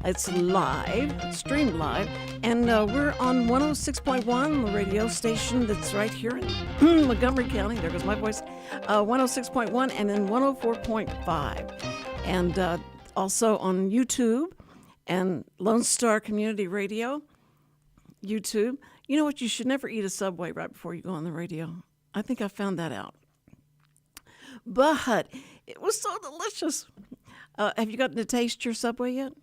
It's live, streamed live, and we're on 106.1, the radio station that's right here in Montgomery County. There goes my voice. 106.1 and then 104.5. And also on YouTube and Lone Star Community Radio, YouTube. You know what? You should never eat a Subway right before you go on the radio. I think I found that out. But it was so delicious. Have you gotten to taste your Subway yet?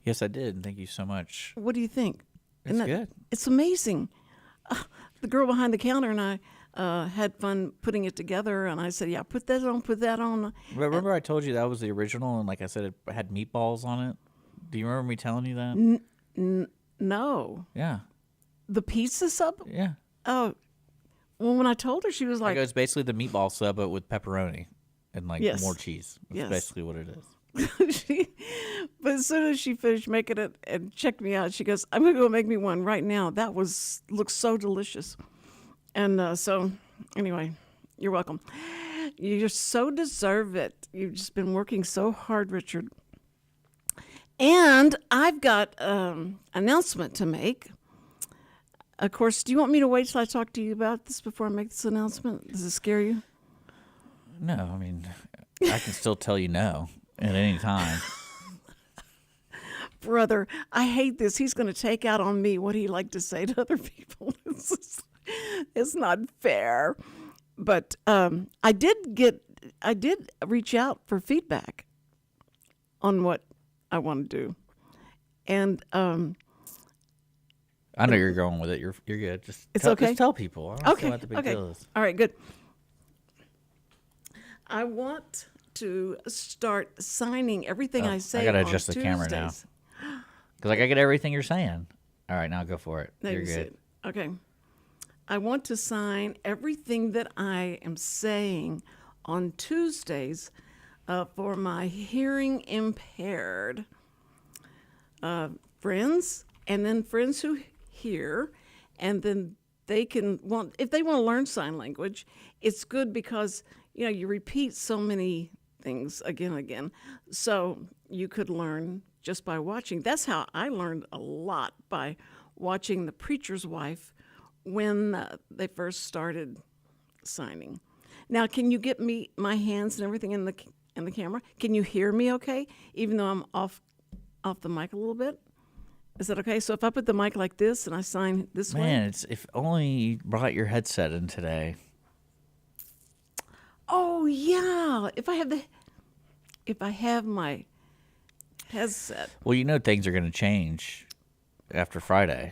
Yes, I did. Thank you so much. What do you think? It's good. It's amazing. The girl behind the counter and I had fun putting it together, and I said, yeah, put that on. Remember I told you that was the original, and like I said, it had meatballs on it? Do you remember me telling you that? No. Yeah. The pizza sub? Yeah. Oh, well, when I told her, she was like... It was basically the meatball sub, but with pepperoni and Yes. more cheese. That's Yes. basically what it is. But as soon as she finished making it and checked me out, she goes, I'm going to go make me one right now. That looks so delicious. And so, anyway, you're welcome. You so deserve it. You've just been working so hard, Richard. And I've got an announcement to make. Of course, do you want me to wait till I talk to you about this before I make this announcement? Does it scare you? No, I mean, I can still tell you no at any time. Brother, I hate this. He's going to take out on me what he liked to say to other people. It's not fair. But I did reach out for feedback on what I want to do. And I know you're going with it. You're good. Just tell people. I don't see what the big deal is. All right, good. I want to start signing everything I say. I gotta on adjust the camera now. Tuesdays. Because I get everything you're saying. All right, now go for it. You're good. Okay. I want to sign everything that I am saying on Tuesdays for my hearing impaired friends, and then friends who hear, and then if they want to learn sign language, it's good because you repeat so many things again and again, so you could learn just by watching. That's how I learned a lot, by watching The Preacher's Wife when they first started signing. Now, can you get my hands and everything in the camera? Can you hear me okay, even though I'm off the mic a little bit? Is that okay? So if I put the mic like this and I sign this way? Man, if only you brought your headset in today. Oh yeah, if I have my headset. Well, things are going to change after Friday.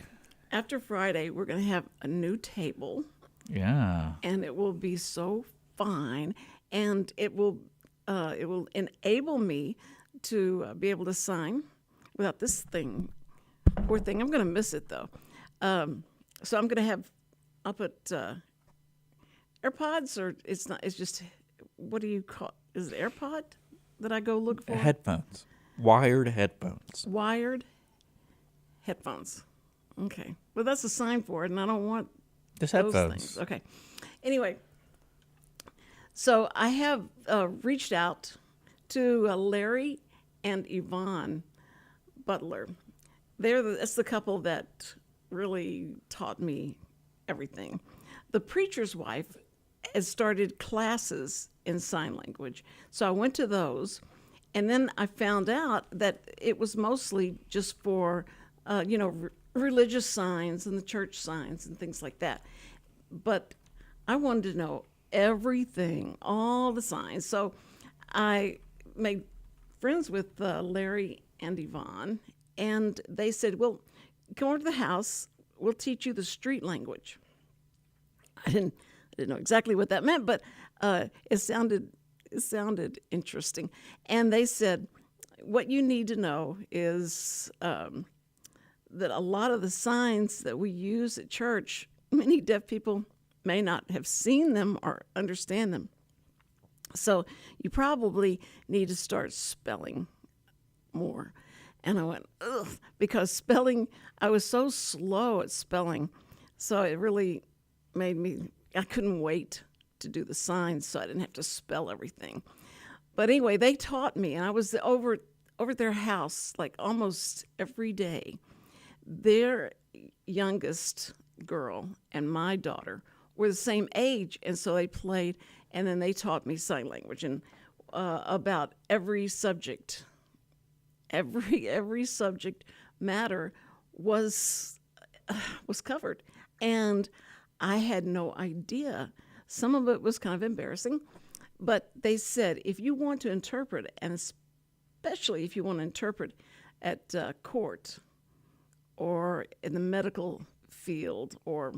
After Friday, we're going to have a new table. Yeah. And it will be so fine, and it will enable me to be able to sign without this thing. Poor thing. I'm going to miss it though. So I'm going to I'll put AirPods, or it's not. It's just, what do you call? Is it AirPod that I go look for? Headphones. Wired headphones. Wired headphones. Okay. Well, that's a sign for it, and I don't want Just those headphones. things. Okay. Anyway, so I have reached out to Larry and Yvonne Butler. That's the couple that really taught me everything. The Preacher's Wife has started classes in sign language, so I went to those, and then I found out that it was mostly just for, religious signs and the church signs and things like that. But I wanted to know everything, all the signs. So I made friends with Larry and Yvonne, and they said, well, come over to the house. We'll teach you the street language. I didn't know exactly what that meant, but it sounded interesting. And they said, what you need to know is that a lot of the signs that we use at church, many deaf people may not have seen them or understand them. So you probably need to start spelling more. And I went, ugh, because I was so slow at spelling. So it really made me, I couldn't wait to do the signs so I didn't have to spell everything. But anyway, they taught me, and I was over over at their house like almost every day. Their youngest girl and my daughter were the same age, and so they played, and then they taught me sign language and about every subject, every subject matter was covered, and I had no idea. Some of it was kind of embarrassing, but they said if you want to interpret, and especially if you want to interpret at court or in the medical field or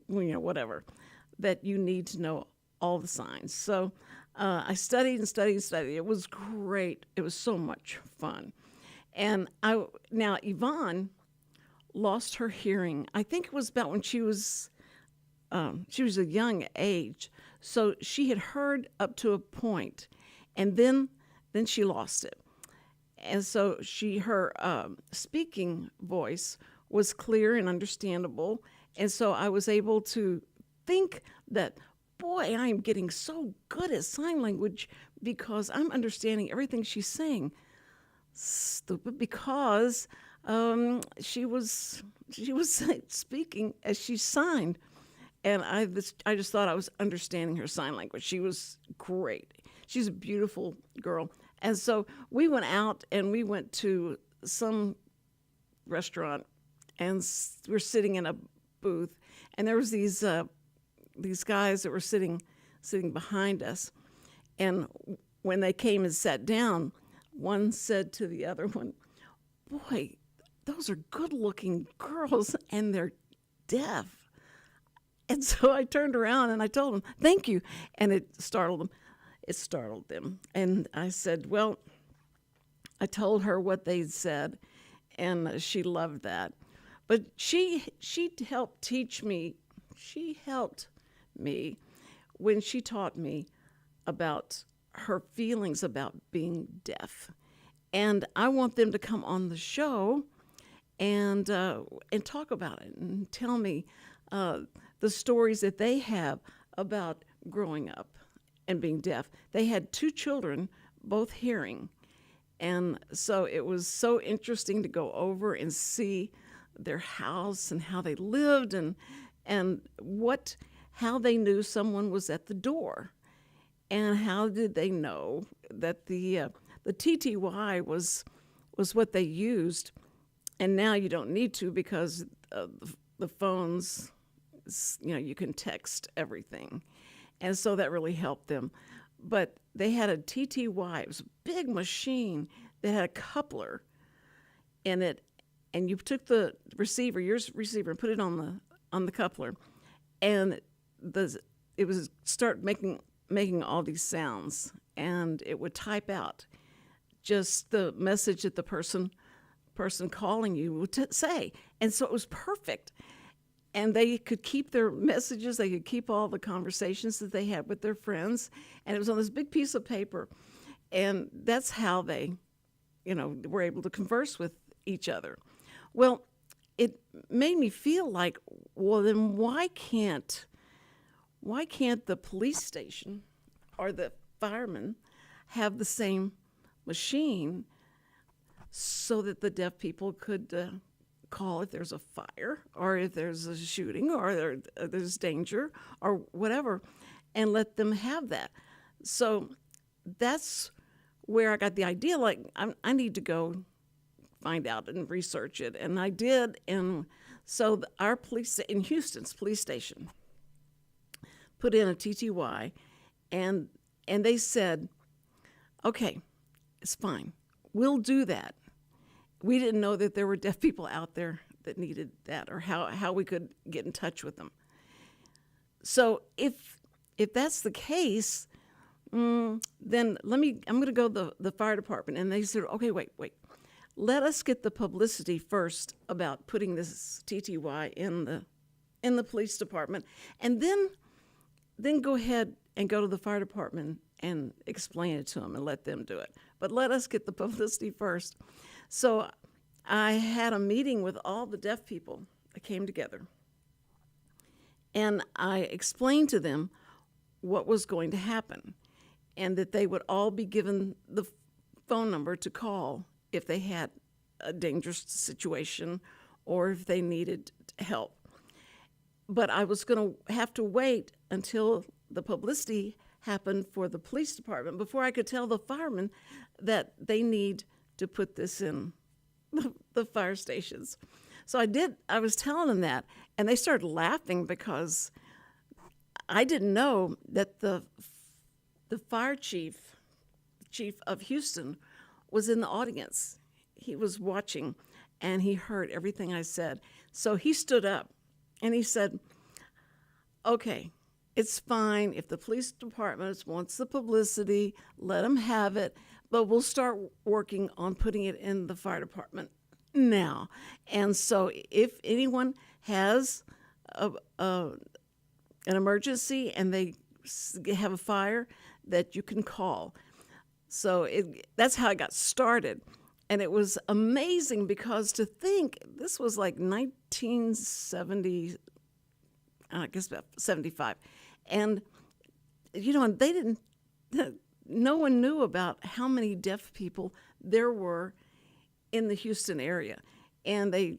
whatever, that you need to know all the signs. So I studied and studied and studied. It was great. It was so much fun. And now Yvonne lost her hearing. I think it was about when she was a young age. So she had heard up to a point, and then she lost it. And so her speaking voice was clear and understandable. And so I was able to think that, boy, I am getting so good at sign language because I'm understanding everything she's saying. Stupid, because she was speaking as she signed, and I just thought I was understanding her sign language. She was great. She's a beautiful girl. And so we went out and we went to some restaurant, and we're sitting in a booth, and there was these guys that were sitting behind us, and when they came and sat down, one said to the other one, "Boy, those are good-looking girls, and they're deaf." And so I turned around and I told them, "Thank you," and it startled them. And I said, well, I told her what they'd said, and she loved that. But she helped teach me. She helped me when she taught me about her feelings about being deaf. And I want them to come on the show and talk about it and tell me the stories that they have about growing up and being deaf. They had 2 children, both hearing. And so it was so interesting to go over and see their house and how they lived and how they knew someone was at the door. And how did they know that the TTY was what they used, and now you don't need to because the phones, you can text everything, and so that really helped them. But they had a TTY. It was a big machine that had a coupler in it, and you took the receiver, your receiver, and put it on the coupler, and it was start making all these sounds, and it would type out just the message that the person calling you would say. And so it was perfect. And they could keep their messages, they could keep all the conversations that they had with their friends, and it was on this big piece of paper. And that's how they, were able to converse with each other. Well, it made me feel like, well, then why can't the police station or the firemen have the same machine so that the deaf people could call if there's a fire or if there's a shooting or there's danger or whatever, and let them have that? So that's where I got the idea, like, I need to go find out and research it. And I did. And so our police in Houston's police station put in a TTY, and they said, okay, it's fine. We'll do that. We didn't know that there were deaf people out there that needed that, or how we could get in touch with them. So if that's the case, then I'm going to go to the fire department. And they said, okay, wait. Let us get the publicity first about putting this TTY in the police department, and then go ahead and go to the fire department and explain it to them and let them do it. But let us get the publicity first. So I had a meeting with all the deaf people that came together, and I explained to them what was going to happen, and that they would all be given the phone number to call if they had a dangerous situation or if they needed help. But I was going to have to wait until the publicity happened for the police department before I could tell the firemen that they need to put this in the fire stations. So I did. I was telling them that, and they started laughing because I didn't know that the fire chief of Houston was in the audience. He was watching, and he heard everything I said. So he stood up, and he said, "Okay, it's fine if the police department wants the publicity, let them have it, but we'll start working on putting it in the fire department now. And so if anyone has an emergency and they have a fire, that you can call." So that's how it got started. And it was amazing because to think this was like 1970, I guess about 75. And, they didn't, no one knew about how many deaf people there were in the Houston area. And they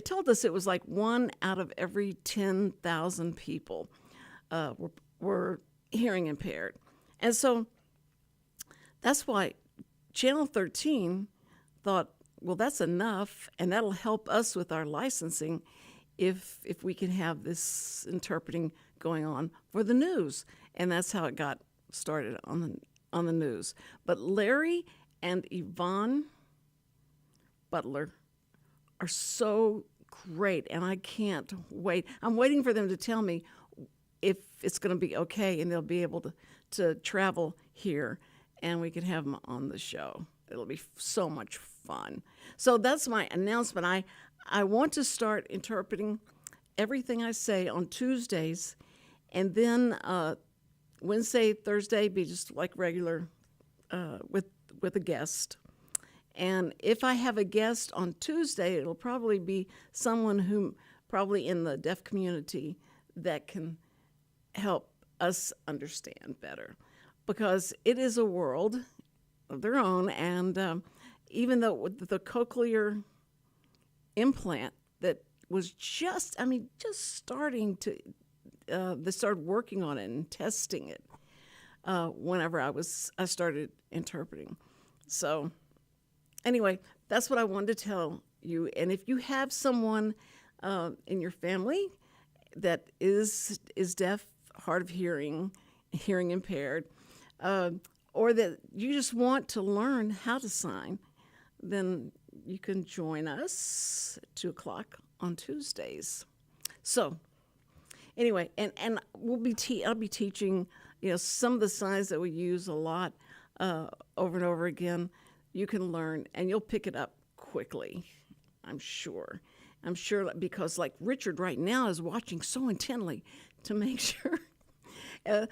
told us it was like 1 out of every 10,000 people were hearing impaired. And so that's why Channel 13 thought, well, that's enough, and that'll help us with our licensing if we can have this interpreting going on for the news. And that's how it got started on the news. But Larry and Yvonne Butler are so great, and I can't wait. I'm waiting for them to tell me if it's going to be okay, and they'll be able to travel here, and we can have them on the show. It'll be so much fun. So that's my announcement. I want to start interpreting everything I say on Tuesdays, and then Wednesday, Thursday be just like regular with a guest. And if I have a guest on Tuesday, it'll probably be someone who probably in the deaf community that can help us understand better, because it is a world of their own. And even though with the cochlear implant that was just starting to, they started working on it and testing it whenever I started interpreting. So anyway, that's what I wanted to tell you. And if you have someone in your family that is deaf, hard of hearing, hearing impaired, or that you just want to learn how to sign, then you can join us at 2:00 on Tuesdays. So anyway, and I'll be teaching, some of the signs that we use a lot over and over again. You can learn, and you'll pick it up quickly, I'm sure. Because like Richard right now is watching so intently to make sure. And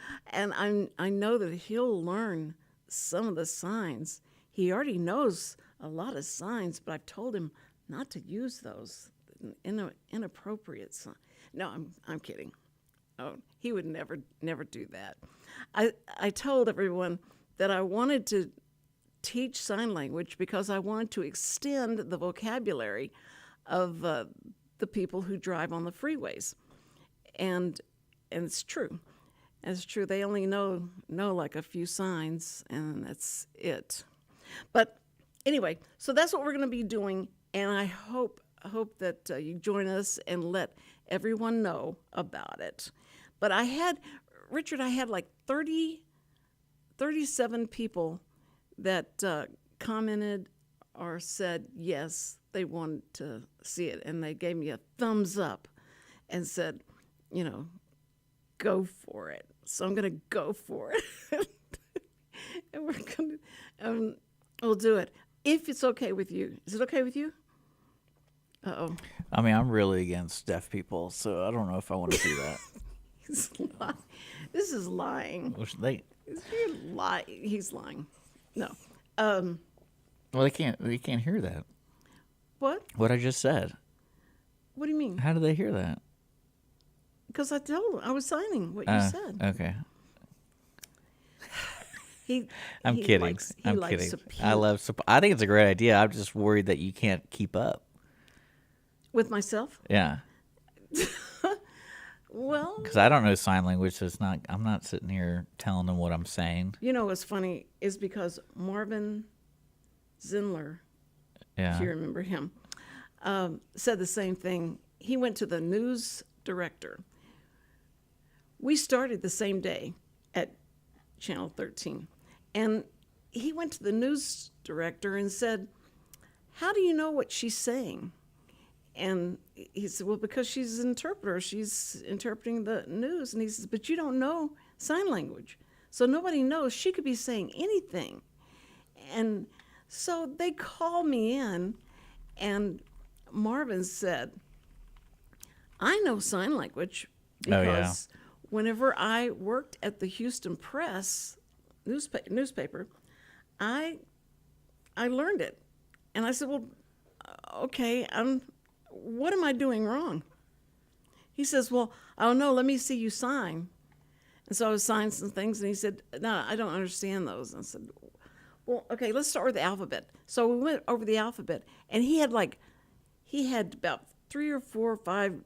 I know that he'll learn some of the signs. He already knows a lot of signs, but I've told him not to use those inappropriate signs. No, I'm kidding. Oh, he would never do that. I told everyone that I wanted to teach sign language because I wanted to extend the vocabulary of the people who drive on the freeways, and it's true. It's true. They only know like a few signs, and that's it. But anyway, so that's what we're going to be doing, and I hope that you join us and let everyone know about it. But Richard, I had like 37 people that commented or said yes, they wanted to see it, and they gave me a thumbs up and said, go for it. So I'm going to go for it. And we're going to, we'll do it. If it's okay with you. Is it okay with you? Uh-oh. I mean, I'm really against deaf people, so I don't know if I want to do that. This is lying. He's lying. No. Well, they can't hear that. What? What I just said. What do you mean? How did they hear that? Because I told them I was signing what you said. Okay. He I'm kidding. he I'm likes kidding. to I puke. love. I think it's a great idea. I'm just worried that you can't keep up. With myself. Yeah, Well, because I don't know sign language, so it's not. I'm not sitting here telling them what I'm saying. you know what's funny is because Marvin Zindler, if Yeah. you remember him, said the same thing. He went to the news director. We started the same day at Channel 13. And he went to the news director and said, "How do you know what she's saying?" And he said, "Well, because she's an interpreter. She's interpreting the news." And he says, "But you don't know sign language. So nobody knows. She could be saying anything." And so they called me in, and Marvin said, "I know sign language Oh, yeah. because whenever I worked at the Houston Press newspaper, I learned it." And I said, "Well, okay, what am I doing wrong?" He says, "Well, I don't know. Let me see you sign." And so I signed some things, and he said, "No, I don't understand those." And I said, "Well, okay, let's start with the alphabet." So we went over the alphabet, and he had about 3 or 4 or 5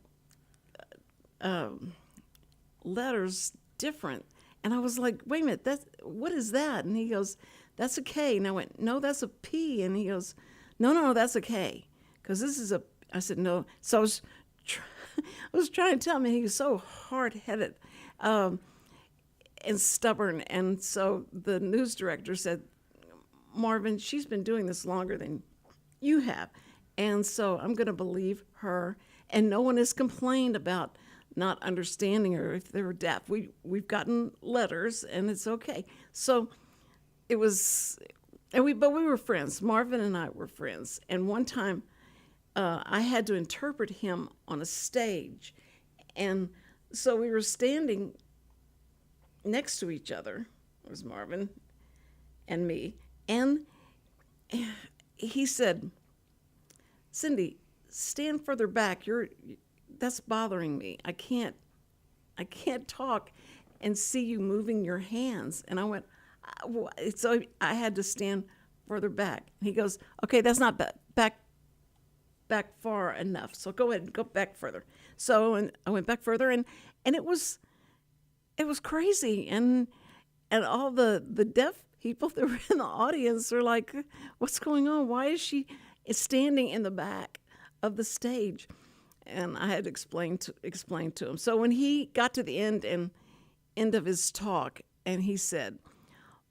letters different. And I was like, "Wait a minute, what is that?" And he goes, "That's a K." And I went, "No, that's a P." And he goes, No, that's a K. Because this is a, I said, "No." So I was trying to tell him, and he was so hard-headed and stubborn. And so the news director said, "Marvin, she's been doing this longer than you have. And so I'm going to believe her." And no one has complained about not understanding her if they were deaf. We've gotten letters, and it's okay. So it was, but we were friends. Marvin and I were friends. And one time, I had to interpret him on a stage, and so we were standing next to each other. It was Marvin and me, and he said, "Cindy, stand further back. That's bothering me. I can't talk and see you moving your hands." And I went, so I had to stand further back. And he goes, "Okay, that's not back far enough. So go ahead and go back further." So and I went back further, and it was crazy, and all the deaf people that were in the audience are like, "What's going on? Why is she standing in the back of the stage?" And I had to explain to him. So when he got to the end of his talk, and he said,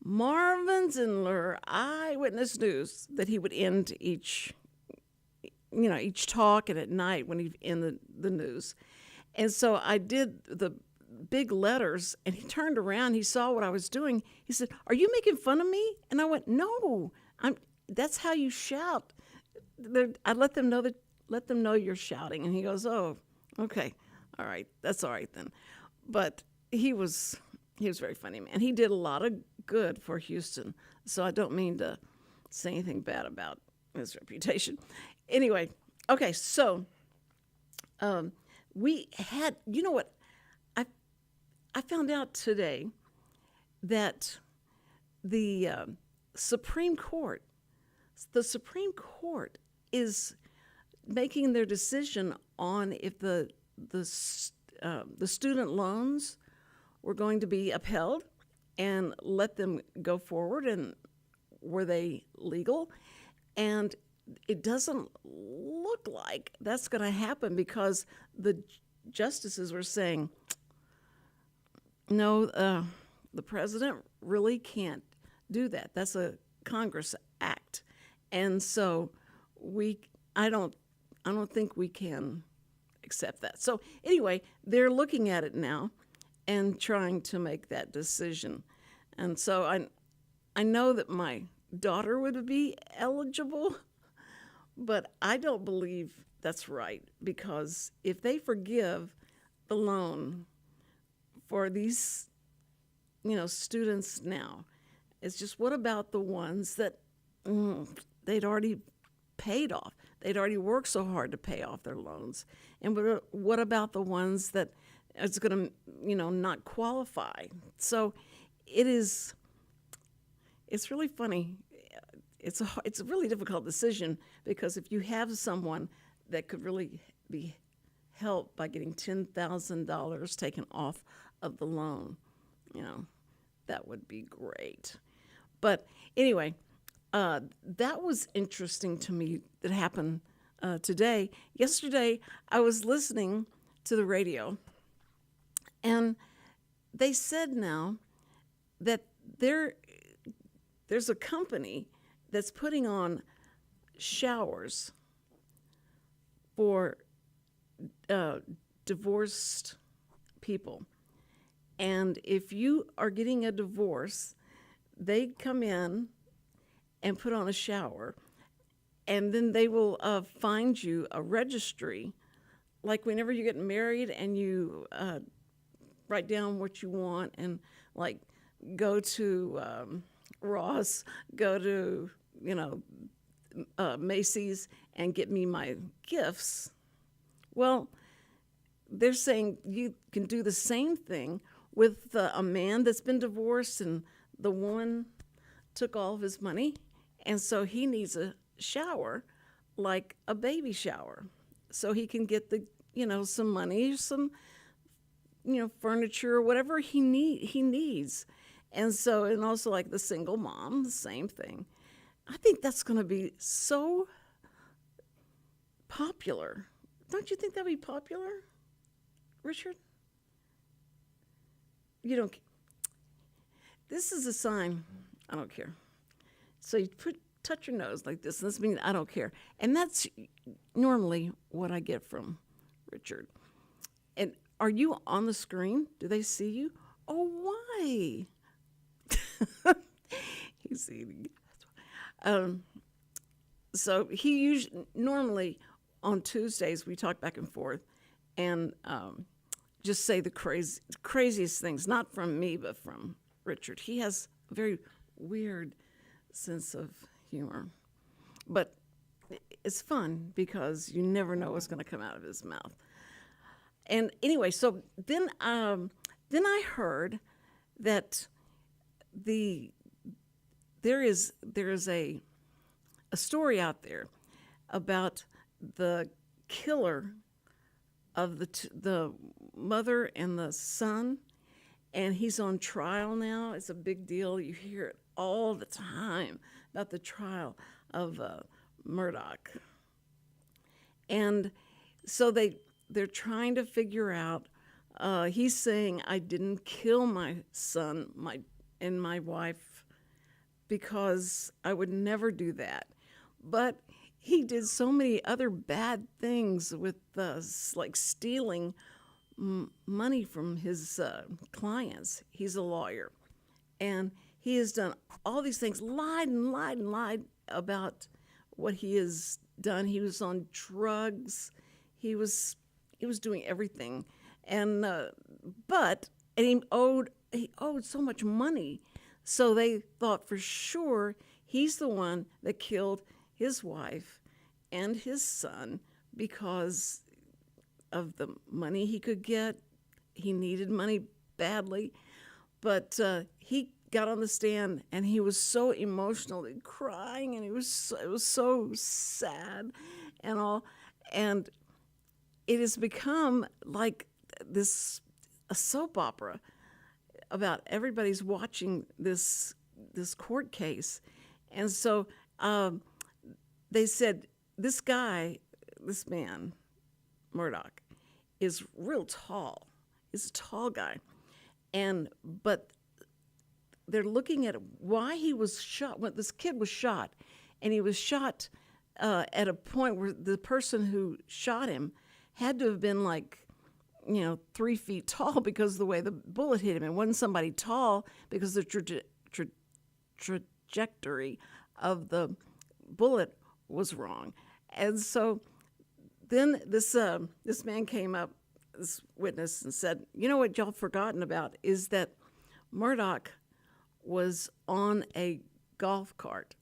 "Marvin Zindler, Eyewitness News," that he would end each talk, and at night when he'd end the news. And so I did the big letters, and he turned around, he saw what I was doing. He said, "Are you making fun of me?" And I went, "No, that's how you shout." I let them know you're shouting. And he goes, "Oh, okay, all right, that's all right then." But he was very funny, man. He did a lot of good for Houston, so I don't mean to say anything bad about his reputation. Anyway, okay, so we had, you know what, I found out today that the Supreme Court is making their decision on if the student loans were going to be upheld and let them go forward, and were they legal? And it doesn't look like that's going to happen, because the justices were saying, "No, the president really can't do that. That's a Congress act." And so I don't think we can accept that. So anyway, they're looking at it now and trying to make that decision. And so I know that my daughter would be eligible, but I don't believe that's right, because if they forgive the loan for these, students now, it's just, what about the ones that they'd already paid off? They'd already worked so hard to pay off their loans. And what about the ones that it's going to, not qualify? So it is it's really funny. It's a really difficult decision because if you have someone that could really be helped by getting $10,000 taken off of the loan, you know, that would be great. But anyway, that was interesting to me that happened today. Yesterday, I was listening to the radio, and they said now that there's a company that's putting on showers for divorced people. And if you are getting a divorce, they come in and put on a shower, and then they will find you a registry. Like whenever you get married and you write down what you want and like go to Ross, go to, Macy's and get me my gifts. Well, they're saying you can do the same thing with a man that's been divorced and the woman took all of his money, and so he needs a shower, like a baby shower, so he can get the, some money, some, furniture, or whatever he needs. And so, and also like the single mom, the same thing. I think that's going to be so popular. Don't you think that'd be popular, Richard? You don't. This is a sign. I don't care. So you touch your nose like this, and this means I don't care. And that's normally what I get from Richard. And are you on the screen? Do they see you? Oh, why? He's eating. So he usually, normally on Tuesdays, we talk back and forth and just say the craziest things, not from me, but from Richard. He has a very weird sense of humor. But it's fun because you never know what's going to come out of his mouth. And anyway, so then I heard that there is a story out there about the killer of the mother and the son, and he's on trial now. It's a big deal. You hear it all the time about the trial of Murdoch. And so they're trying to figure out, he's saying, I didn't kill my son and my wife because I would never do that. But he did so many other bad things with like stealing money from his clients. He's a lawyer. And he has done all these things, lied and lied and lied about what he has done. He was on drugs. He was doing everything. And he owed so much money. So they thought for sure he's the one that killed his wife and his son because of the money he could get. He needed money badly. But he got on the stand and he was so emotional, crying, and it was so sad and all. And it has become like a soap opera about everybody's watching this court case. And so they said, this man, Murdoch, is real tall. He's a tall guy. But they're looking at why he was shot. When this kid was shot, and he was shot at a point where the person who shot him had to have been 3 feet tall because of the way the bullet hit him. It wasn't somebody tall because the trajectory of the bullet was wrong. And so then this man came up, this witness, and said, you know what y'all forgotten about is that Murdoch was on a golf cart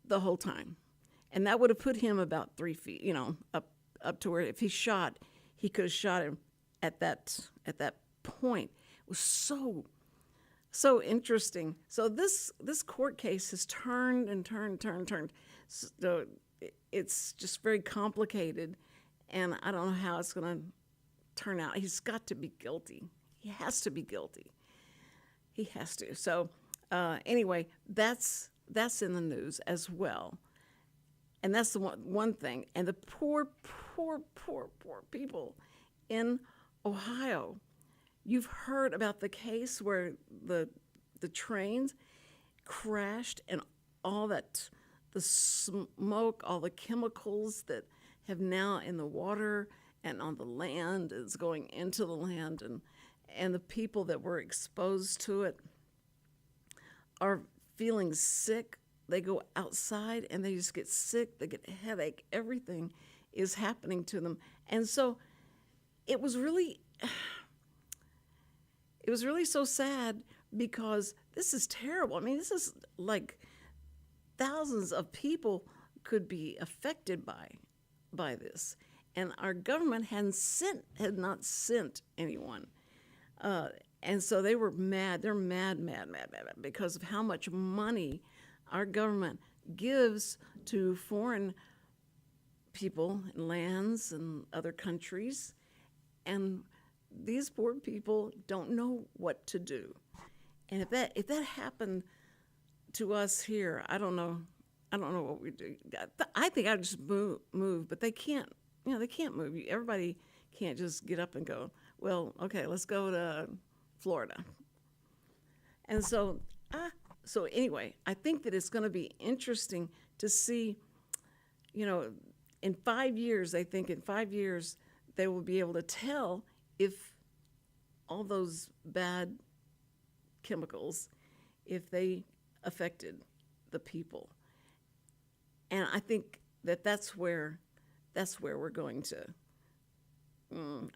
the whole time. And that would have put him about 3 feet, up to where if he shot, he could have shot him at that point. It was so so interesting. So this court case has turned and turned. So it's just very complicated, and I don't know how it's going to turn out. He's got to be guilty. He has to be guilty. He has to. So anyway, that's in the news as well, and that's the one thing. And the poor people in Ohio. You've heard about the case where the trains crashed and all that, the smoke, all the chemicals that have now in the water and on the land is going into the land, and the people that were exposed to it are feeling sick. They go outside and they just get sick. They get a headache. Everything is happening to them. And so it was really so sad because this is terrible. I mean, this is like thousands of people could be affected by this, and our government had not sent anyone, and so they were mad. They're mad because of how much money our government gives to foreign people and lands and other countries, and these poor people don't know what to do. And if that happened to us here, I don't know what we do. I think I'd just move, but they can't. They can't move. Everybody can't just get up and go, well, okay, let's go to Florida. And so anyway, I think that it's going to be interesting to see, in 5 years, I think in 5 years, they will be able to tell if all those bad chemicals, if they affected the people. And I think that's where we're going to.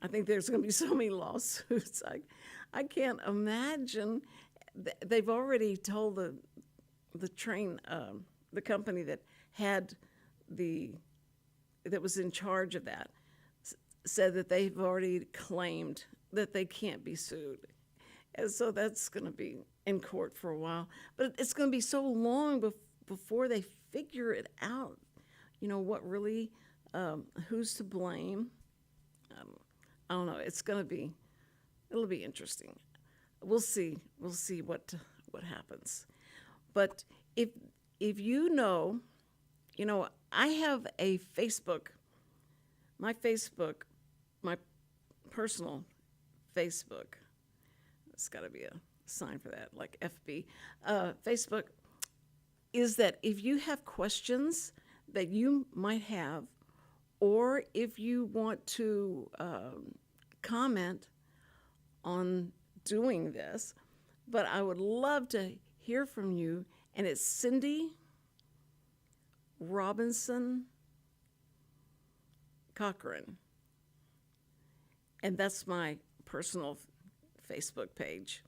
I think there's going to be so many lawsuits. I can't imagine. They've already told the train, the company that was in charge of that, said that they've already claimed that they can't be sued. And so that's going to be in court for a while. But it's going to be so long before they figure it out, what really, who's to blame. I don't know. It'll be interesting. We'll see what happens. But if you know, I have a Facebook, my personal Facebook. It's got to be a sign for that, like FB. Facebook is that if you have questions that you might have, or if you want to comment on doing this, but I would love to hear from you. And it's Cindy Robinson Cochran. And that's my personal Facebook page.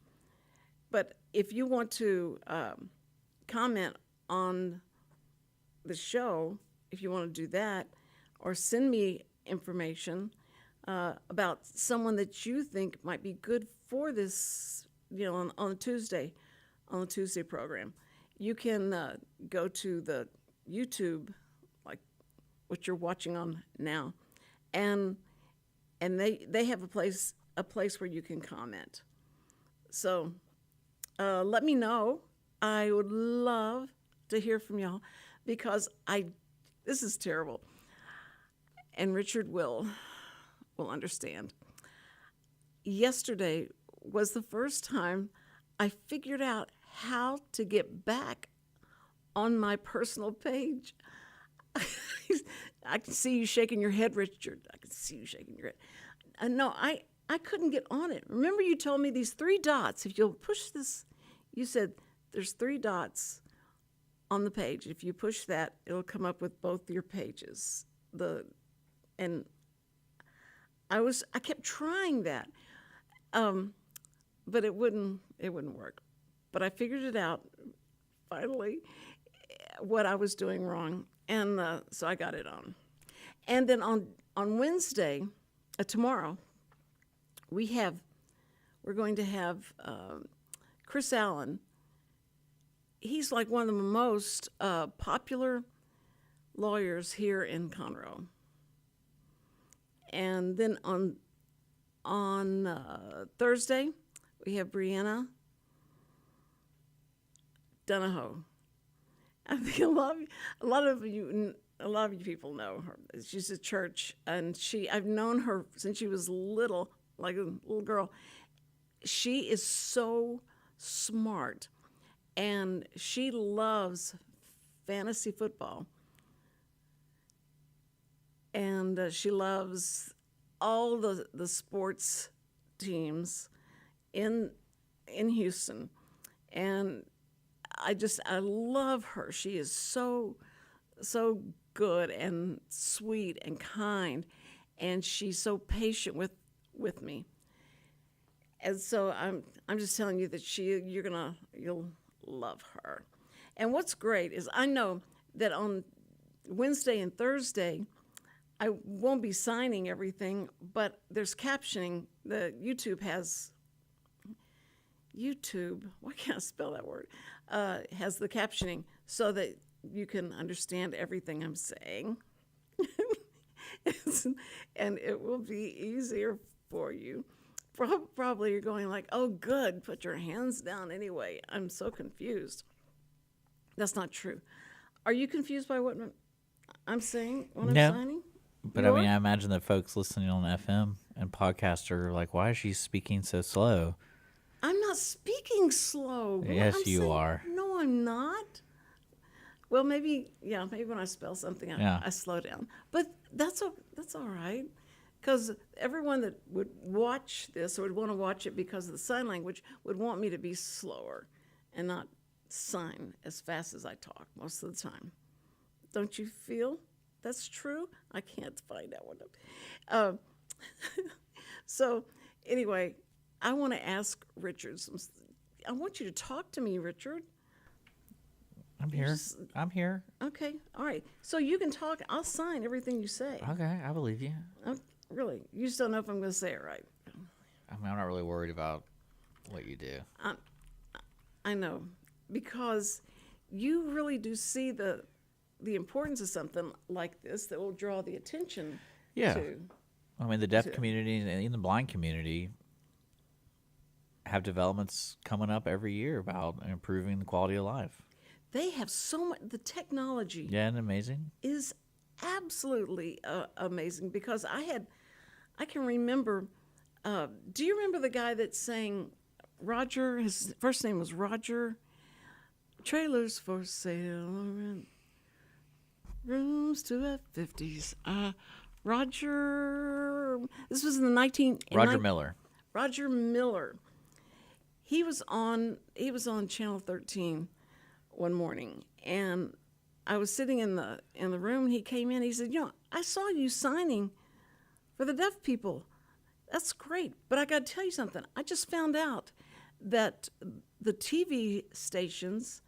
But if you want to comment on the show, if you want to do that, or send me information about someone that you think might be good for this, on a Tuesday, on the Tuesday program, you can go to the YouTube, like what you're watching on now, and they have a place where you can comment. So let me know. I would love to hear from y'all, because this is terrible, and Richard will understand. Yesterday was the first time I figured out how to get back on my personal page. I can see you shaking your head, Richard. I can see you shaking your head. No, I couldn't get on it. Remember, you told me these 3 dots. If you'll push this, you said there's 3 dots on the page. If you push that, it'll come up with both your pages. And I kept trying that, but it wouldn't work. But I figured it out finally, what I was doing wrong, and so I got it on. And then on Wednesday, tomorrow, we're going to have Chris Allen, he's like one of the most popular lawyers here in Conroe. And then on Thursday, we have Brianna Donahoe. I think a lot of you people know her. She's at church, and I've known her since she was little, like a little girl. She is so smart, and she loves fantasy football, and she loves all the sports teams in Houston, and I love her. She is so good and sweet and kind, and she's so patient with me. And so I'm just telling you that you'll love her. And what's great is I know that on Wednesday and Thursday I won't be signing everything, but there's captioning. The YouTube, why can't I spell that word? Has the captioning so that you can understand everything I'm saying. And it will be easier for you. Probably you're going like, oh, good, put your hands down anyway. I'm so confused. That's not true. Are you confused by what I'm saying when I'm signing? But I mean, I imagine that folks listening on FM and podcast are like, why is she speaking so slow? I'm not speaking slow. Yes, you are. No, I'm not. Well, maybe when I spell something, I slow down. But that's all right, because everyone that would watch this or would want to watch it because of the sign language would want me to be slower and not sign as fast as I talk most of the time. Don't you feel that's true? I can't find that one. So anyway, I want to ask Richard I want you to talk to me, Richard. I'm here. I'm here. Okay. All right. So you can talk. I'll sign everything you say. Okay, I believe you. Really? You just don't know if I'm going to say it right. I mean, I'm not really worried about what you do. I know, because you really do see the importance of something like this that will draw the attention to. I mean, the deaf community and even the blind community have developments coming up every year about improving the quality of life. They have so much. The technology and amazing is absolutely amazing, because I can remember. Do you remember the guy that sang Roger? His first name was Roger. Trailers for sale, rooms to have 50s. Roger. This was in the Roger Miller. Roger Miller. He was on Channel 13 one morning, and I was sitting in the room, and he came in. He said, I saw you signing for the deaf people. That's great, but I got to tell you something. I just found out that the TV stations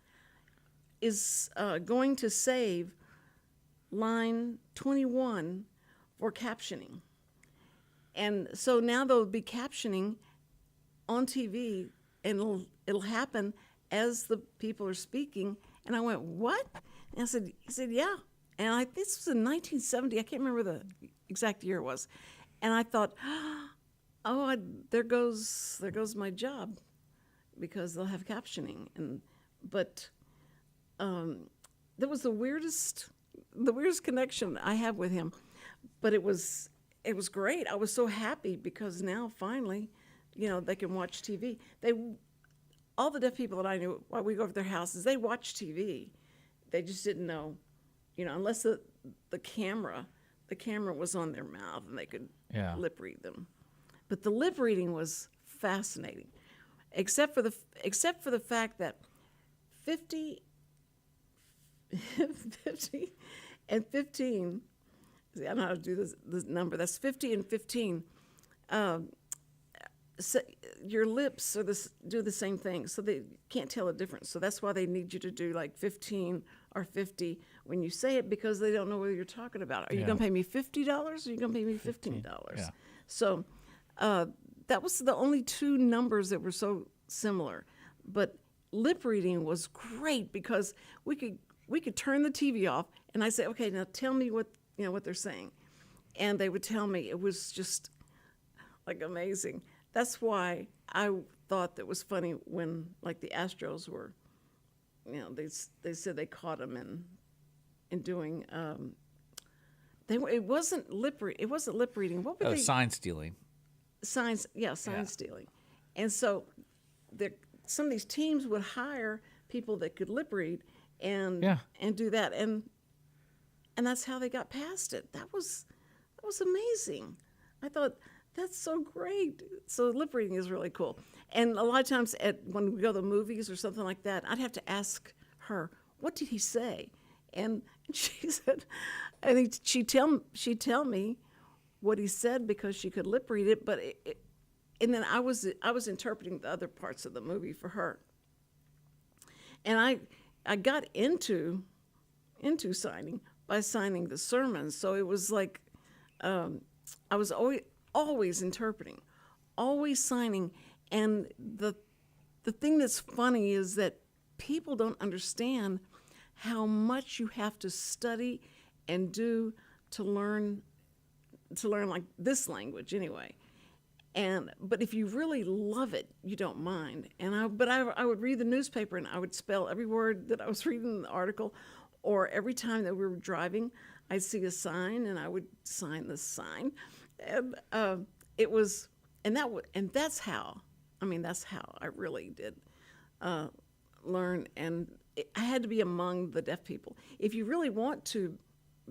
is going to save line 21 for captioning. And so now they'll be captioning on TV, and it'll happen as the people are speaking. And I went, what? And he said, yeah. And this was in 1970. I can't remember the exact year it was. And I thought, there goes my job, because they'll have captioning. But that was the weirdest connection I have with him. But it was great. I was so happy, because now finally, they can watch TV. All the deaf people that I knew, while we go over to their houses, they watch TV. They just didn't know, unless the camera was on their mouth and they could lip read them. But the lip reading was fascinating, except for the fact that 50 and 15. See, I don't know how to do this number. That's 50 and 15. So your lips do the same thing, so they can't tell the difference. So that's why they need you to do like 15 or 50 when you say it, because they don't know what you're talking about. Are you going to pay me $50 or are you going to pay me $15? Yeah. So that was the only two numbers that were so similar. But lip reading was great because we could turn the TV off, and I say, okay, now tell me what they're saying, and they would tell me. It was just like amazing. That's why I thought that was funny when like the Astros were, they said they caught them in doing. It wasn't lip reading. What were they? Sign stealing. Signs, yeah, sign stealing. And so some of these teams would hire people that could lip read and do that. And that's how they got past it. That was amazing. I thought, that's so great. So lip reading is really cool. And a lot of times when we go to the movies or something like that, I'd have to ask her, what did he say? And she said, I think she'd tell me what he said because she could lip read it, but and then I was interpreting the other parts of the movie for her. And I got into signing by signing the sermons, so it was like I was always interpreting, always signing, and the thing that's funny is that people don't understand how much you have to study and do to learn like this language anyway. But if you really love it, you don't mind. But I would read the newspaper and I would spell every word that I was reading in the article, or every time that we were driving, I'd see a sign and I would sign the sign, and that's how I really did learn. And I had to be among the deaf people. If you really want to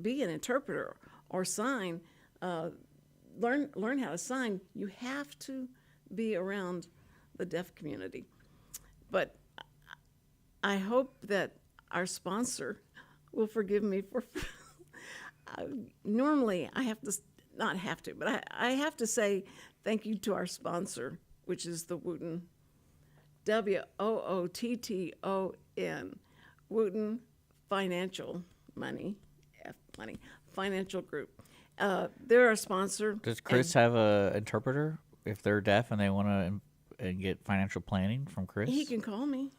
be an interpreter or sign, learn how to sign, you have to be around the deaf community. But I hope that our sponsor will forgive me for normally I have to, not have to, but I have to say thank you to our sponsor, which is the Wootton, Wootton, Wootton Financial Financial Group. They're our sponsor. Does Chris have a interpreter if they're deaf and they want to get financial planning from Chris? He can call me.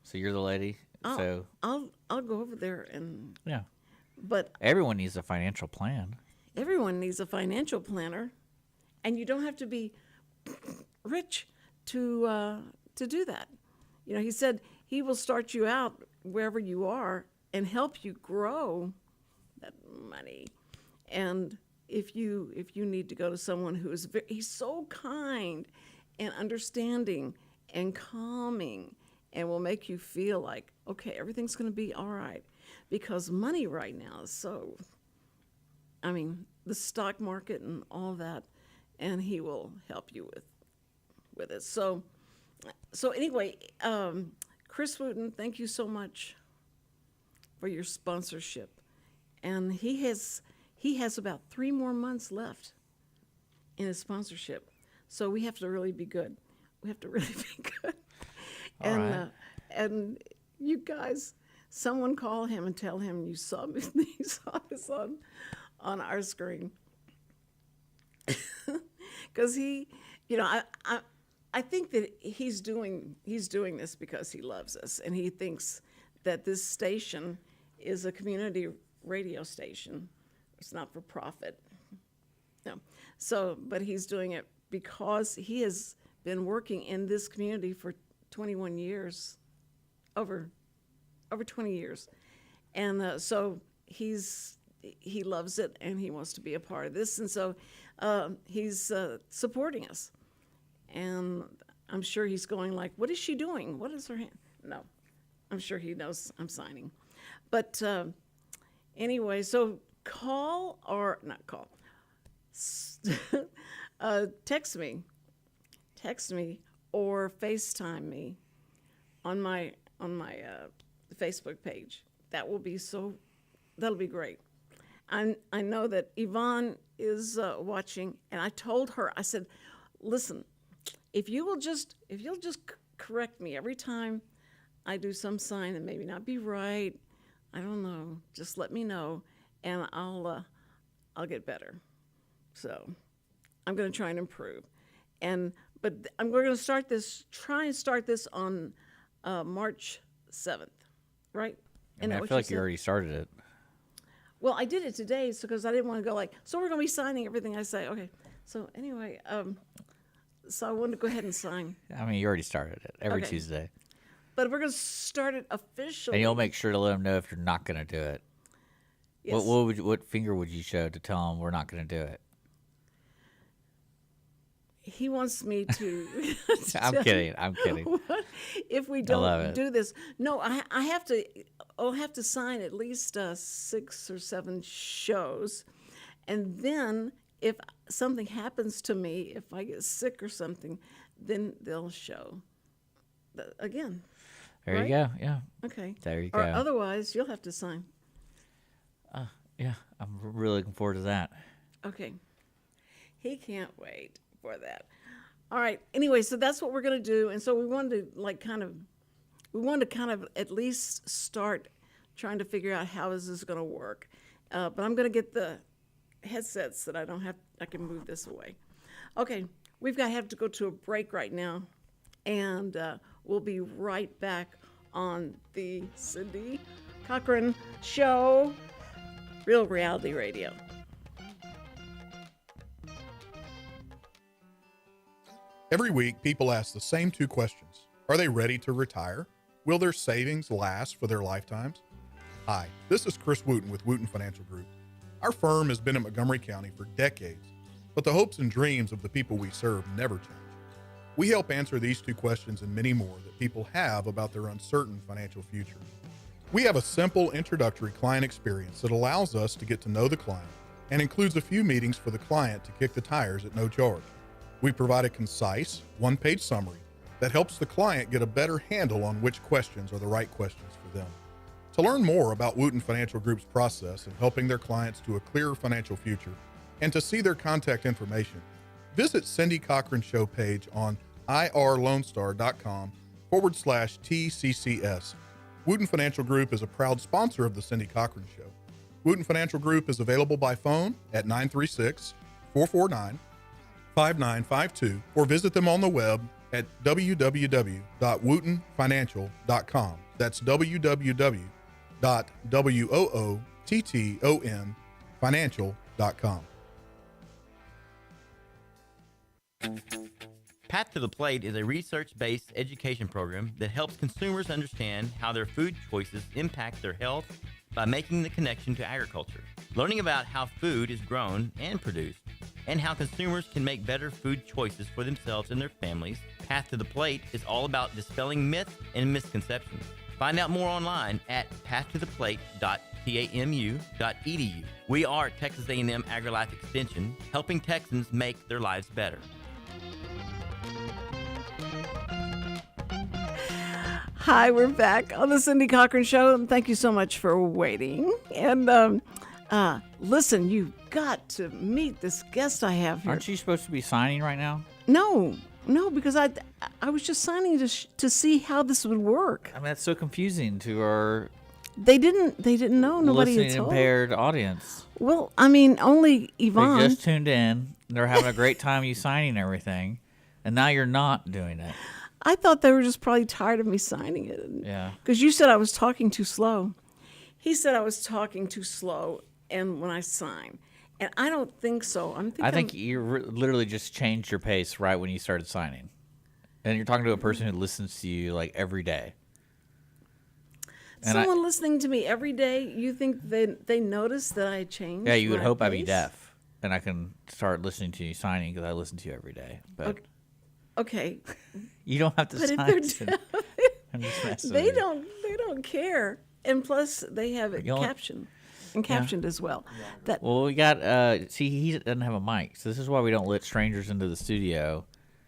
So you're the lady. I'll go over there and yeah. But everyone needs a financial plan. Everyone needs a financial planner, and you don't have to be rich to do that. He said he will start you out wherever you are and help you grow that money. And if you need to go to someone who is he's so kind and understanding and calming and will make you feel like, okay, everything's going to be all right. Because money right now is so, the stock market and all that, and he will help you with it. So anyway, Chris Wootton, thank you so much for your sponsorship. And he has about 3 more months left in his sponsorship. So we have to really be good. We have to really be good. All right. And you guys, someone call him and tell him you saw this on our screen. Because I think that he's doing this because he loves us, and he thinks that this station is a community radio station. It's not for profit. No. So, but he's doing it because he has been working in this community for 21 years, over 20 years. And so he loves it, and he wants to be a part of this. And so he's supporting us. And I'm sure he's going like, what is she doing? What is her hand? No, I'm sure he knows I'm signing. But anyway, so call or not call, text me or FaceTime me on my Facebook page. That'll be great. I know that Yvonne is watching, and I told her, I said, listen, if you'll just correct me every time I do some sign that maybe not be right, I don't know, just let me know, and I'll get better. So I'm going to try and improve. but we're going to try and start this on March 7th, right? I mean, I feel like you already started it. Well, I did it today because I didn't want to go like, so we're going to be signing everything I say. Okay. So anyway, so I wanted to go ahead and sign. I mean, you already started it every Okay. Tuesday. But we're going to start it officially. And you'll make sure to let them know if you're not going to do it. Yes. What finger would you show to tell them we're not going to do it? He wants me to. I'm kidding. I'm kidding. What if we don't do this? No, I have to. I'll have to sign at least 6 or 7 shows, and then if something happens to me, if I get sick or something, then they'll show again. There right? you go. Yeah. Okay. There you Or go. otherwise, you'll have to sign. Yeah. I'm really looking forward to that. Okay. He can't wait for that. All right. Anyway, so that's what we're going to do. And so we wanted to kind of at least start trying to figure out how is this going to work. But I'm going to get the headsets that I can move this away. Okay. Have to go to a break right now. And we'll be right back on the Cindy Cochran Show, Real Reality Radio. Every week, people ask the same 2 questions. Are they ready to retire? Will their savings last for their lifetimes? Hi, this is Chris Wootton with Wootton Financial Group. Our firm has been in Montgomery County for decades, but the hopes and dreams of the people we serve never change. We help answer these 2 questions and many more that people have about their uncertain financial future. We have a simple introductory client experience that allows us to get to know the client and includes a few meetings for the client to kick the tires at no charge. We provide a concise, 1-page summary that helps the client get a better handle on which questions are the right questions for them. To learn more about Wootton Financial Group's process of helping their clients to a clearer financial future and to see their contact information, visit Cindy Cochran Show page on irlonestar.com/TCCS. Wootton Financial Group is a proud sponsor of the Cindy Cochran Show. Wootton Financial Group is available by phone at 936-449-5952 or visit them on the web at www.woottonfinancial.com. That's www.woottonfinancial.com. Path to the Plate is a research-based education program that helps consumers understand how their food choices impact their health by making the connection to agriculture. Learning about how food is grown and produced, and how consumers can make better food choices for themselves and their families, Path to the Plate is all about dispelling myths and misconceptions. Find out more online at pathtotheplate.tamu.edu. We are Texas A&M AgriLife Extension, helping Texans make their lives better. Hi, we're back on the Cindy Cochran Show, and thank you so much for waiting. And listen, you got to meet this guest I have here. Aren't you supposed to be signing right now? No, because I was just signing to see how this would work. I mean, that's so confusing to our They didn't know. Nobody had listening told. impaired audience. Well, I mean, only Yvonne. They just tuned in. They're having a great time you signing everything, and now you're not doing it. I thought they were just probably tired of me signing it. Yeah. Because you said I was talking too slow. He said I was talking too slow, and when I sign, and I don't think so. I think you literally just changed your pace right when you started signing, and you're talking to a person who listens to you like every day. And someone listening to me every day. You think they notice that I changed? Yeah, you would my hope I'd be pace? deaf, and I can start listening to you signing because I listen to you every day. But Okay, you don't have to but if sign. they're to- deaf, I'm just messing they with you. don't care. And plus, they have it captioned as well. That Well, we got see, he doesn't have a mic, so this is why we don't let strangers into the studio.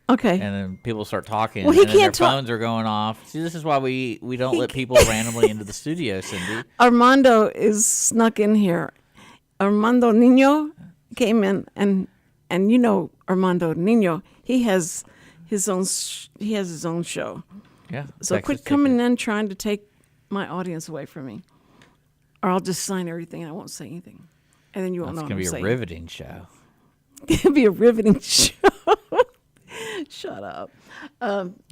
okay. And then people start talking, Well, he and then their can't talk- phones are going off. See, this is why we don't let people randomly into the studio, Cindy. Armando is snuck in here. Armando Nino came in, and you know Armando Nino. He has his own show. Yeah. So Texas quit coming in trying to take my audience away from me, or I'll just sign everything and I won't say anything, and then you won't It's know gonna what I'm be a saying. riveting show. It'll be a riveting show. Shut up.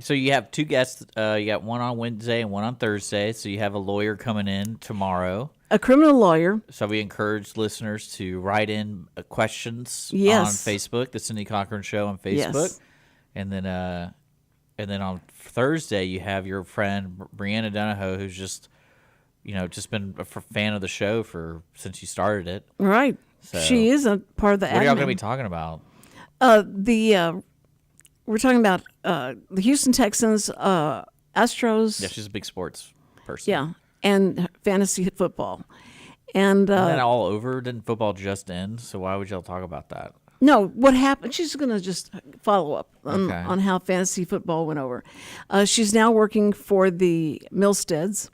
So you have two guests. You got one on Wednesday and one on Thursday. So you have a lawyer coming in tomorrow. A criminal lawyer. So we encourage listeners to write in questions Yes. on Facebook, the Cindy Cochran Show on Facebook, Yes. and then on Thursday you have your friend Brianna Donahoe, who's just been a fan of the show since you started it. Right. So, She is a part of the What are y'all going to admin. be talking about? We're talking about the Houston Texans, Astros. Yeah, she's a big sports person. Yeah, and fantasy football. And Isn't that all over? Didn't football just end? So why would y'all talk about that? no, what happened? She's going to just follow up Okay. on how fantasy football went over. She's now working for the Milsteads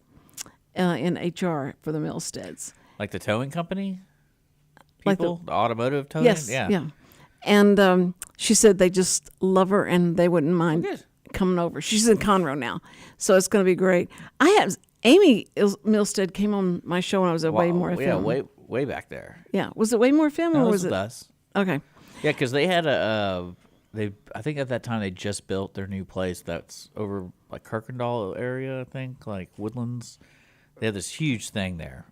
in HR for the Milsteads. Like the towing company? Like People? the automotive towing? Yes, yeah. And she said they just love her and they wouldn't mind Good. coming over. She's in Conroe now, so it's going to be great. Amy Milstead came on my show when I was at Way More Yeah, FM. way back there. Yeah, was it Way More FM No, or it was with it? us. Okay. Yeah, because they had I think at that time they just built their new place that's over like Kirkendall area, I think, like Woodlands. They have this huge thing there.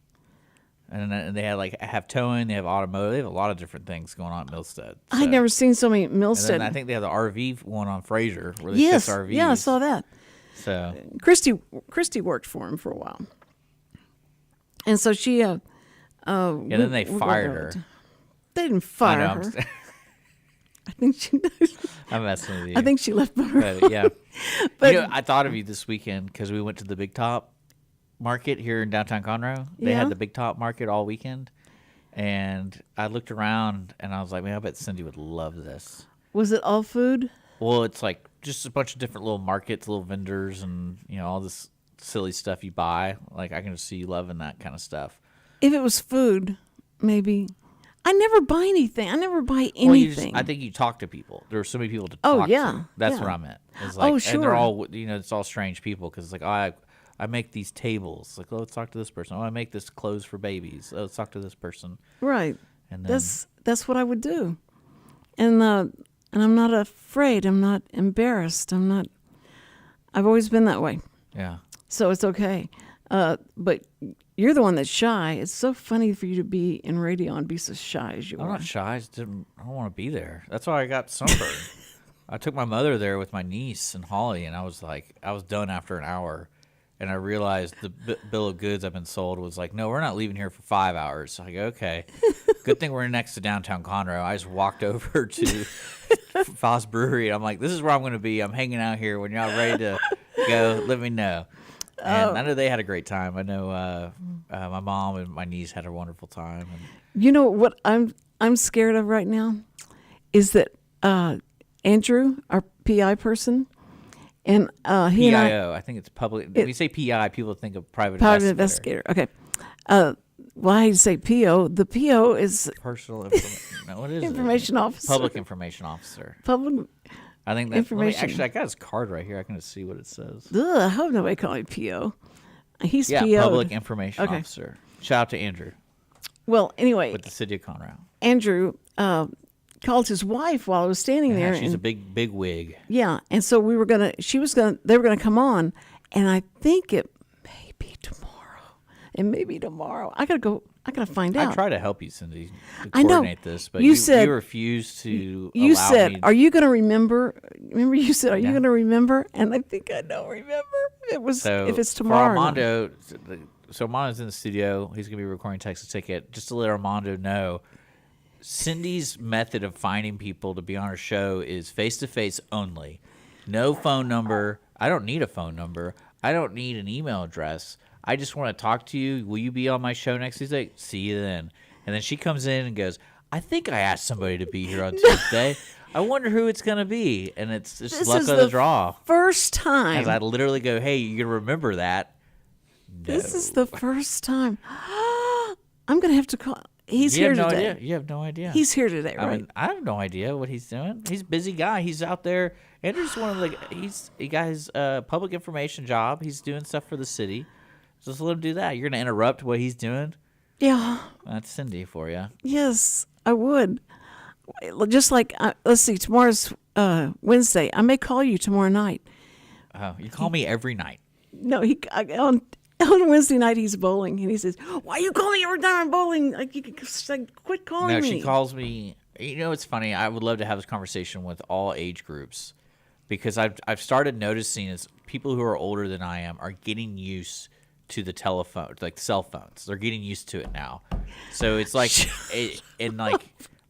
And they have towing, they have automotive, they have a lot of different things going on at Milstead. I'd never seen so many And then Milstead. I think they have the RV one on Fraser where they Yes, fix RVs. yeah, I saw that. So Christy worked for him for a while, and so she. yeah, then they fired her. They didn't I fire know. her. I think she. I'm messing with you. I think she left on her. But yeah. But- I thought of you this weekend because we went to the Big Top Market here in downtown Conroe. They Yeah. had the Big Top Market all weekend. And I looked around and I was like, man, I bet Cindy would love this. Was it all food? Well, it's like just a bunch of different little markets, little vendors, and, all this silly stuff you buy. Like, I can just see you loving that kind of stuff. If it was food, maybe. I never buy anything. I never buy anything. Well, I think you talk to people. There are so many people to Oh, talk yeah, to. That's yeah. what I meant. It's Oh, like, And sure. they're all, it's all strange people because it's like, I make these tables. Like, oh, let's talk to this person. Oh, I make this clothes for babies. Oh, let's talk to this person. Right. And then, That's what I would do, and I'm not afraid. I'm not embarrassed. I've always been that way, yeah. so it's okay. But you're the one that's shy. It's so funny for you to be in radio and be so shy as you I'm are. not shy. I don't want to be there. That's why I got sunburned. I took my mother there with my niece and Holly, and I was done after an hour. And I realized the bill of goods I've been sold was like, no, we're not leaving here for 5 hours. So I go, okay. Good thing we're next to downtown Conroe. I just walked over to Foss Brewery. And I'm like, this is where I'm going to be. I'm hanging out here. When y'all ready to go, let me know. And I know they had a great time. I know my mom and my niece had a wonderful time. And You know what I'm scared of right now is that Andrew, our PI person, and he and PIO, I think it's public. When you say PI, people think of private investigator. Okay. Well, I hate to say PO. The PO is Personal information. No, what is information it? officer. Public information officer. Public. I think that. Information. Actually, I got his card right here. I can just see what it says. Ugh, I hope nobody call me PO. He's Yeah, PO. public information Okay. officer. Shout out to Andrew Well, anyway, with the city of Conroe. Andrew called his wife while I was standing Yeah, there. she's and, a big wig. yeah, and so they were gonna come on, and I think it may be tomorrow. It may be tomorrow. I gotta find out. I try to help you, Cindy, to I know. coordinate this, but You said- you refuse to. You allow said, me. "Are you going to remember?" Remember, you said, "Are you Yeah. going to remember?" And I think I don't remember. It was So if it's for tomorrow. or not. Armando, so Armando's in the studio. He's gonna be recording Texas Ticket. Just to let Armando know, Cindy's method of finding people to be on her show is face to face only. No phone number. I don't need a phone number. I don't need an email address. I just want to talk to you. Will you be on my show next Tuesday? See you then. And then she comes in and goes, I think I asked somebody to be here on Tuesday. I wonder who it's going to be. And it's just This luck is of the the draw. First time. As I literally go, hey, you going to remember that? No. This is the first time. I'm going to have to call. He's You here have no today. idea. You have no idea. He's here today, I right? mean, I have no idea what he's doing. He's a busy guy. He's out there. Andrew's one of the. He got his public information job. He's doing stuff for the city. Just let him do that. You're gonna interrupt what he's doing. Yeah. That's Cindy for you. Yes, I would. Just like let's see. Tomorrow's Wednesday. I may call you tomorrow night. Oh, you call me every night. No, on Wednesday night he's bowling, and he says, "Why you call me every time I'm bowling? Like, quit calling No, me." she calls me. You know, it's funny. I would love to have this conversation with all age groups because I've started noticing is people who are older than I am are getting used to the telephone, like cell phones. They're getting used to it now. So it's like,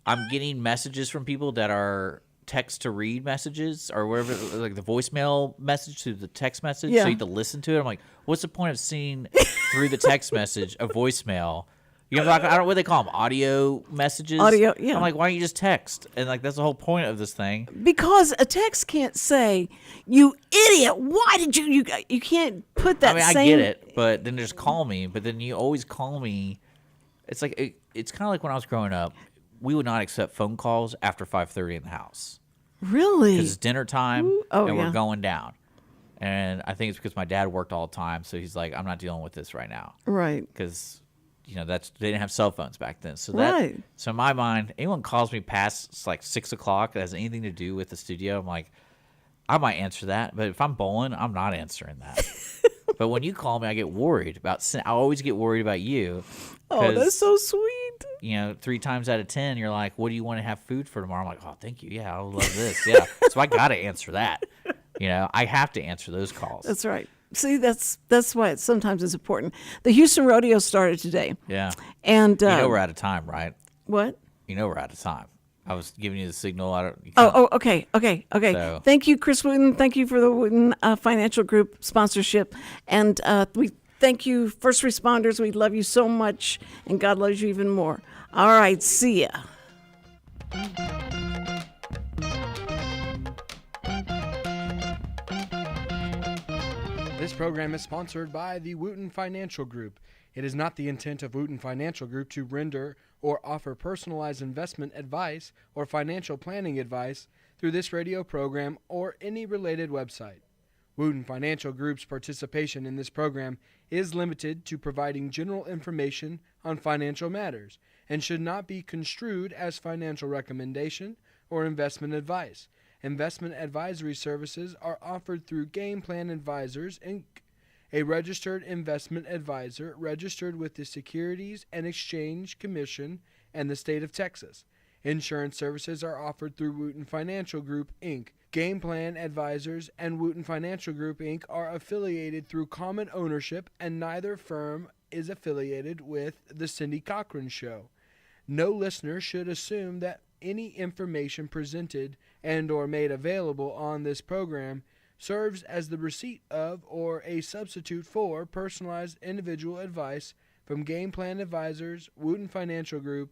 I'm getting messages from people that are text to read messages or whatever, like the voicemail message to the text message. Yeah. So you have to listen to it. I'm like, what's the point of seeing through the text message a voicemail? You know, like, I don't know what they call them, audio messages. Audio, yeah. I'm like, why don't you just text? And like, that's the whole point of this thing. Because a text can't say, "You idiot! Why did you can't put that." I mean, same... I get it, but then just call me. But then you always call me. It's like it's kind of like when I was growing up. We would not accept phone calls after 5:30 in the house Really? because it's dinner time Oh, and yeah. we're going down. And I think it's because my dad worked all the time, so he's like, I'm not dealing with this right now Right. because they didn't have cell phones back then. So Right. so in my mind, anyone calls me past like 6 o'clock that has anything to do with the studio, I'm like, I might answer that, but if I'm bowling, I'm not answering that. But when you call me, I get worried I always get worried about you. Oh, 'cause, that's so sweet. 3 times out of 10, you're like, what do you want to have food for tomorrow? I'm like, oh, thank you. Yeah, I love this. Yeah. So I got to answer that. I have to answer those calls. That's right. See, that's why sometimes it's important. The Houston Rodeo started today. Yeah. And We're out of time, right? what? We're out of time. I was giving you the signal. Okay. So- Thank you, Chris Wootton. Thank you for the Wootton Financial Group sponsorship. And we thank you, first responders. We love you so much, and God loves you even more. All right, see ya. This program is sponsored by the Wootton Financial Group. It is not the intent of Wootton Financial Group to render or offer personalized investment advice or financial planning advice through this radio program or any related website. Wootton Financial Group's participation in this program is limited to providing general information on financial matters and should not be construed as financial recommendation or investment advice. Investment advisory services are offered through Game Plan Advisors, Inc., a registered investment advisor registered with the Securities and Exchange Commission and the state of Texas. Insurance services are offered through Wootton Financial Group, Inc. Game Plan Advisors and Wootton Financial Group, Inc. are affiliated through common ownership, and neither firm is affiliated with The Cindy Cochran Show. No listener should assume that any information presented and or made available on this program serves as the receipt of or a substitute for personalized individual advice from Game Plan Advisors, Wootton Financial Group,